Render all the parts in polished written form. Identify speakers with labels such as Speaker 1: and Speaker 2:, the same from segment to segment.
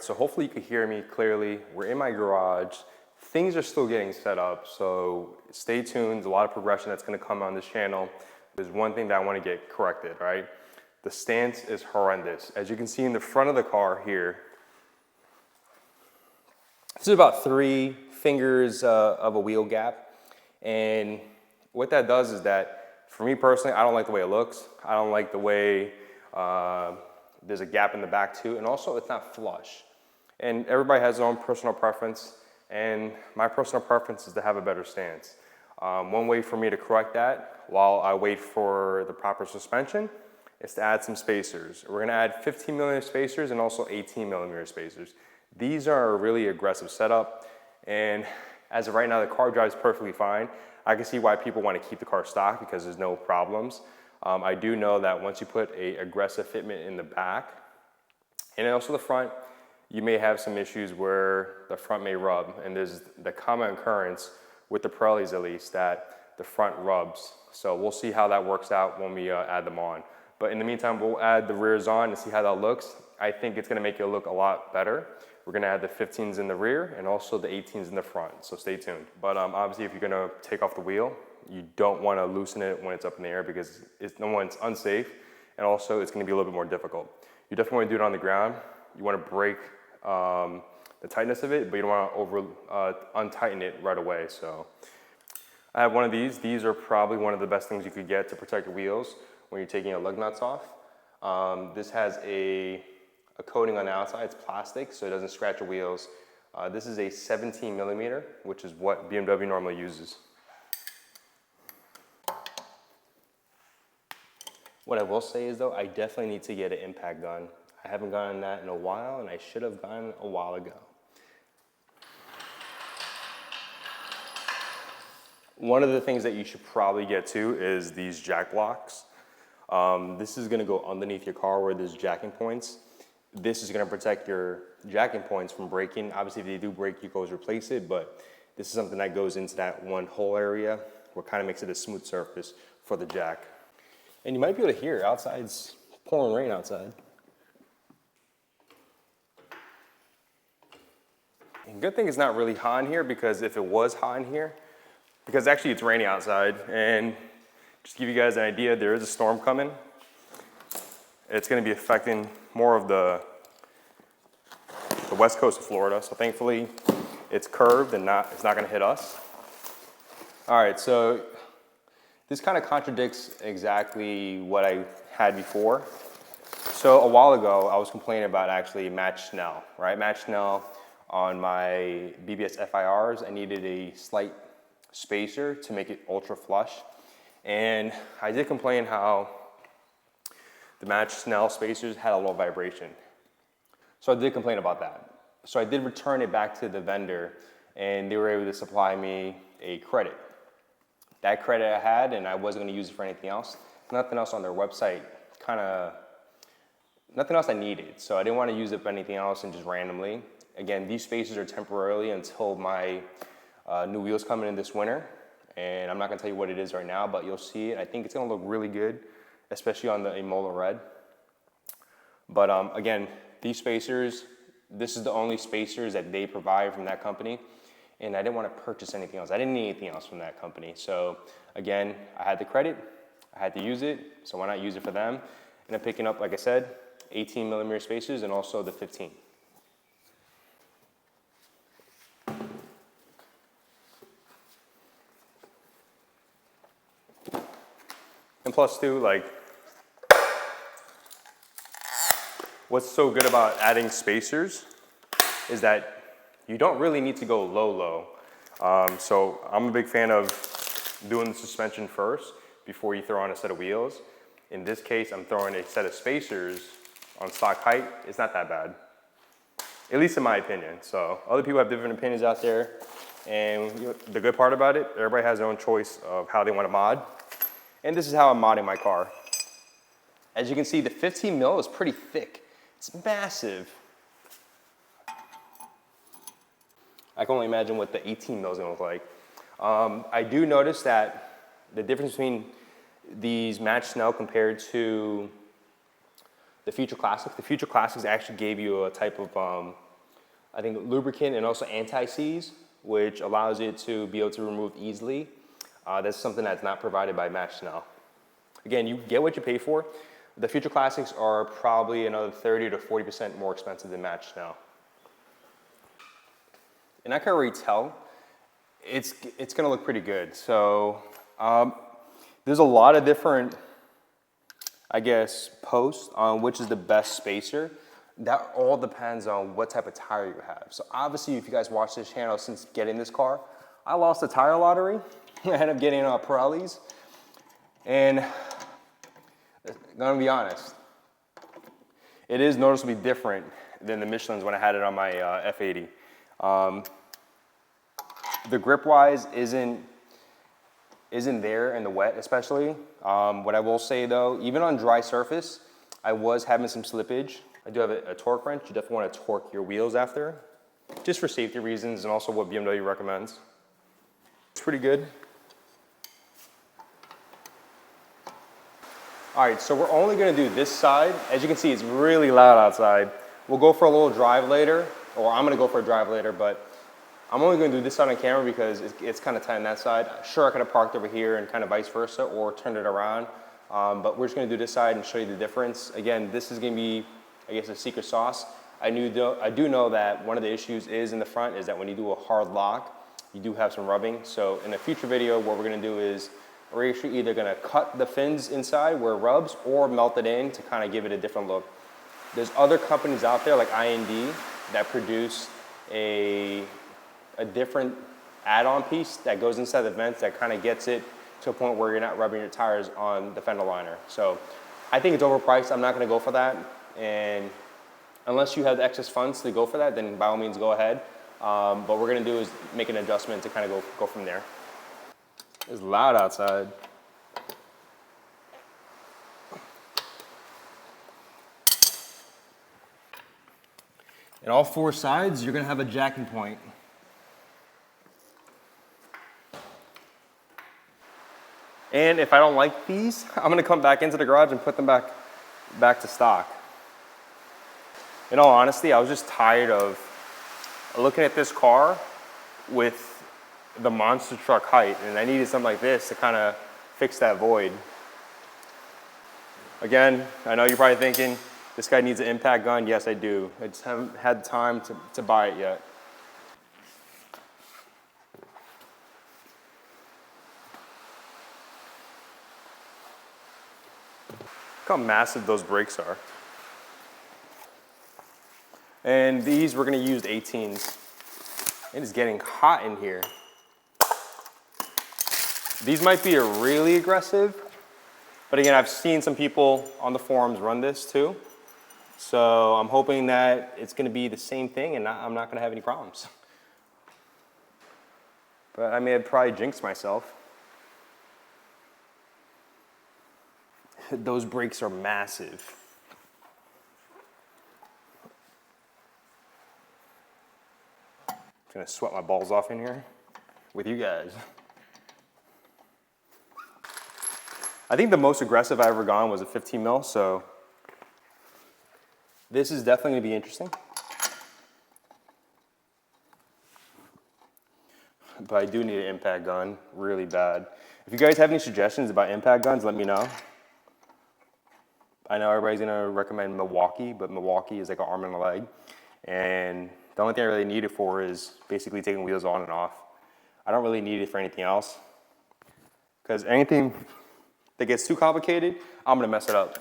Speaker 1: right, so hopefully you can hear me clearly. We're in my garage. Things are still getting set up, so stay tuned. There's a lot of progression that's gonna come on this channel. There's one thing that I wanna get corrected, right? The stance is horrendous. As you can see in the front of the car here, this is about 3 fingers of a wheel gap. And what that does is that, for me personally, I don't like the way it looks. I don't like the way there's a gap in the back too, and also it's not flush. And everybody has their own personal preference, and my personal preference is to have a better stance. One way for me to correct that while I wait for the proper suspension is to add some spacers. We're gonna add 15mm spacers and also 18mm spacers. These are a really aggressive setup, and as of right now, the car drives perfectly fine. I can see why people want to keep the car stock because there's no problems. I do know that once you put an aggressive fitment in the back and also the front, you may have some issues where the front may rub, and there's the common occurrence with the Pirellis at least that the front rubs. So we'll see how that works out when we add them on. But in the meantime, we'll add the rears on and see how that looks. I think it's gonna make it look a lot better. We're gonna add the 15s in the rear and also the 18s in the front, so stay tuned. But obviously if you're gonna take off the wheel, you don't wanna loosen it when it's up in the air because number one, it's unsafe, and also it's gonna be a little bit more difficult. You definitely wanna do it on the ground. You wanna break the tightness of it, but you don't wanna untighten it right away. So I have one of these. These are probably one of the best things you could get to protect your wheels when you're taking your lug nuts off. This has a coating on the outside. It's plastic, so it doesn't scratch your wheels. This is a 17mm, which is what BMW normally uses. What I will say is though, I definitely need to get an impact gun. I haven't gotten that in a while, and I should have gotten a while ago. One of the things that you should probably get to is these jack blocks. This is gonna go underneath your car where there's jacking points. This is gonna protect your jacking points from breaking. Obviously, if they do break, you can always replace it, but this is something that goes into that one hole area where it kind of makes it a smooth surface for the jack. And you might be able to hear, outside's pouring rain outside. And good thing it's not really hot in here, because if it was hot in here, because actually it's raining outside, and just to give you guys an idea, there is a storm coming. It's gonna be affecting more of the west coast of Florida, so thankfully it's curved and it's not gonna hit us. All right, so this kind of contradicts exactly what I had before. So a while ago, I was complaining about actually match Snell, right? Match Snell on my BBS FIRs. I needed a slight spacer to make it ultra flush. And I did complain how the match Snell spacers had a low vibration. So I did complain about that. So I did return it back to the vendor, and they were able to supply me a credit. That credit I had, and I wasn't gonna use it for anything else. Nothing else on their website, nothing else I needed. So I didn't wanna use it for anything else and just randomly. Again, these spacers are temporarily until my new wheels come in this winter. And I'm not gonna tell you what it is right now, but you'll see it. I think it's gonna look really good, especially on the Imola red. But again, these spacers, this is the only spacers that they provide from that company. And I didn't want to purchase anything else. I didn't need anything else from that company. So again, I had the credit, I had to use it, so why not use it for them? And I'm picking up, like I said, 18mm spacers and also the 15. And plus too, like, what's so good about adding spacers is that you don't really need to go low. So I'm a big fan of doing the suspension first before you throw on a set of wheels. In this case, I'm throwing a set of spacers on stock height. It's not that bad, at least in my opinion. So other people have different opinions out there. And the good part about it, everybody has their own choice of how they want to mod. And this is how I'm modding my car. As you can see, the 15mm is pretty thick. It's massive. I can only imagine what the 18mm is gonna look like. I do notice that the difference between these match Snell compared to the Future Classics actually gave you a type of I think lubricant and also anti-seize, which allows it to be able to remove easily. That's something that's not provided by Match Snell. Again, you get what you pay for. The Future Classics are probably another 30 to 40% more expensive than Match Snell. And I can already tell it's gonna look pretty good. So there's a lot of different, I guess, posts on which is the best spacer. That all depends on what type of tire you have. So obviously, if you guys watch this channel since getting this car, I lost the tire lottery. I ended up getting Pirellis. And I'm gonna be honest, it is noticeably different than the Michelin's when I had it on my F80. The grip-wise isn't there in the wet, especially. What I will say though, even on dry surface, I was having some slippage. I do have a torque wrench. You definitely want to torque your wheels after, just for safety reasons and also what BMW recommends. It's pretty good. All right, so we're only gonna do this side. As you can see, it's really loud outside. We'll go for a little drive later, or I'm gonna go for a drive later, but I'm only gonna do this side on camera because it's kind of tight on that side. Sure, I could have parked over here and kind of vice versa, or turned it around, but we're just gonna do this side and show you the difference. Again, this is gonna be, I guess, a secret sauce. I do know that one of the issues is in the front is that when you do a hard lock, you do have some rubbing. So in a future video, what we're gonna do is we're actually either gonna cut the fins inside where it rubs or melt it in to kind of give it a different look. There's other companies out there like IND that produce a different add-on piece that goes inside the vents that kind of gets it to a point where you're not rubbing your tires on the fender liner. So I think it's overpriced. I'm not gonna go for that. And unless you have the excess funds to go for that, then by all means go ahead. But what we're gonna do is make an adjustment to kind of go from there. It's loud outside. And all four sides, you're gonna have a jacking point. And if I don't like these, I'm gonna come back into the garage and put them back to stock. In all honesty, I was just tired of looking at this car with the monster truck height, and I needed something like this to kind of fix that void. Again, I know you're probably thinking, this guy needs an impact gun. Yes, I do. I just haven't had time to buy it yet. Look how massive those brakes are. And these, we're gonna use 18s. It is getting hot in here. These might be a really aggressive, but again, I've seen some people on the forums run this too. So I'm hoping that it's gonna be the same thing and I'm not gonna have any problems. But I may have probably jinxed myself. Those brakes are massive. I'm gonna sweat my balls off in here with you guys. I think the most aggressive I've ever gone was a 15 mil, so this is definitely gonna be interesting. But I do need an impact gun really bad. If you guys have any suggestions about impact guns, let me know. I know everybody's gonna recommend Milwaukee, but Milwaukee is like an arm and a leg. And the only thing I really need it for is basically taking wheels on and off. I don't really need it for anything else. Because anything that gets too complicated, I'm gonna mess it up.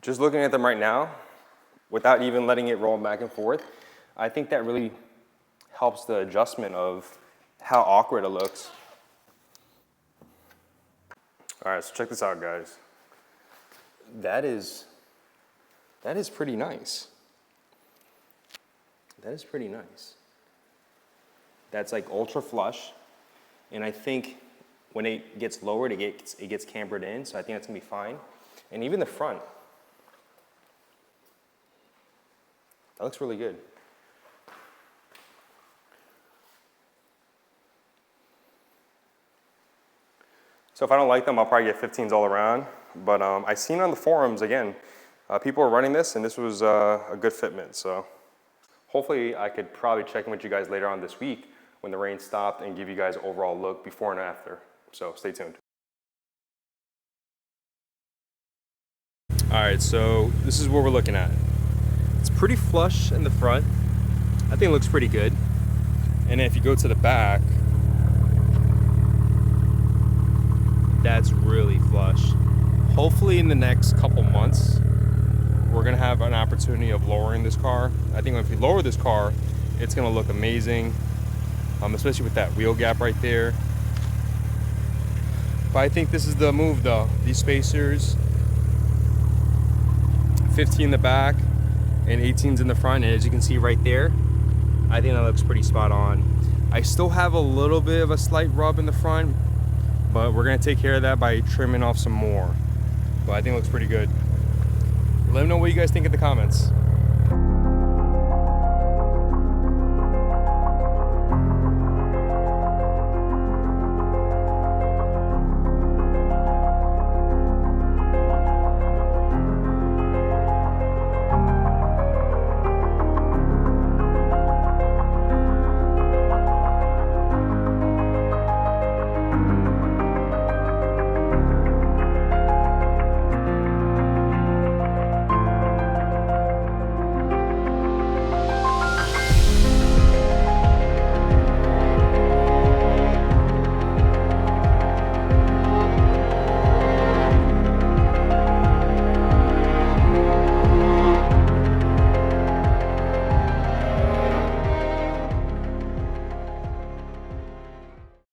Speaker 1: Just looking at them right now, without even letting it roll back and forth, I think that really helps the adjustment of how awkward it looks. All right, so check this out, guys. That is pretty nice. That is pretty nice. That's like ultra flush, and I think when it gets lowered, it gets cambered in, so I think that's gonna be fine. And even the front, that looks really good. So if I don't like them, I'll probably get 15s all around. But I've seen on the forums, again, people are running this, and this was a good fitment. So hopefully I could probably check in with you guys later on this week when the rain stopped and give you guys an overall look before and after. So stay tuned. All right, so this is what we're looking at. It's pretty flush in the front. I think it looks pretty good. And if you go to the back, that's really flush. Hopefully in the next couple months, we're gonna have an opportunity of lowering this car. I think if we lower this car, it's gonna look amazing, especially with that wheel gap right there. But I think this is the move though. These spacers, 15 in the back and 18s in the front, and as you can see right there, I think that looks pretty spot on. I still have a little bit of a slight rub in the front, but we're gonna take care of that by trimming off some more. But I think it looks pretty good. Let me know what you guys think in the comments.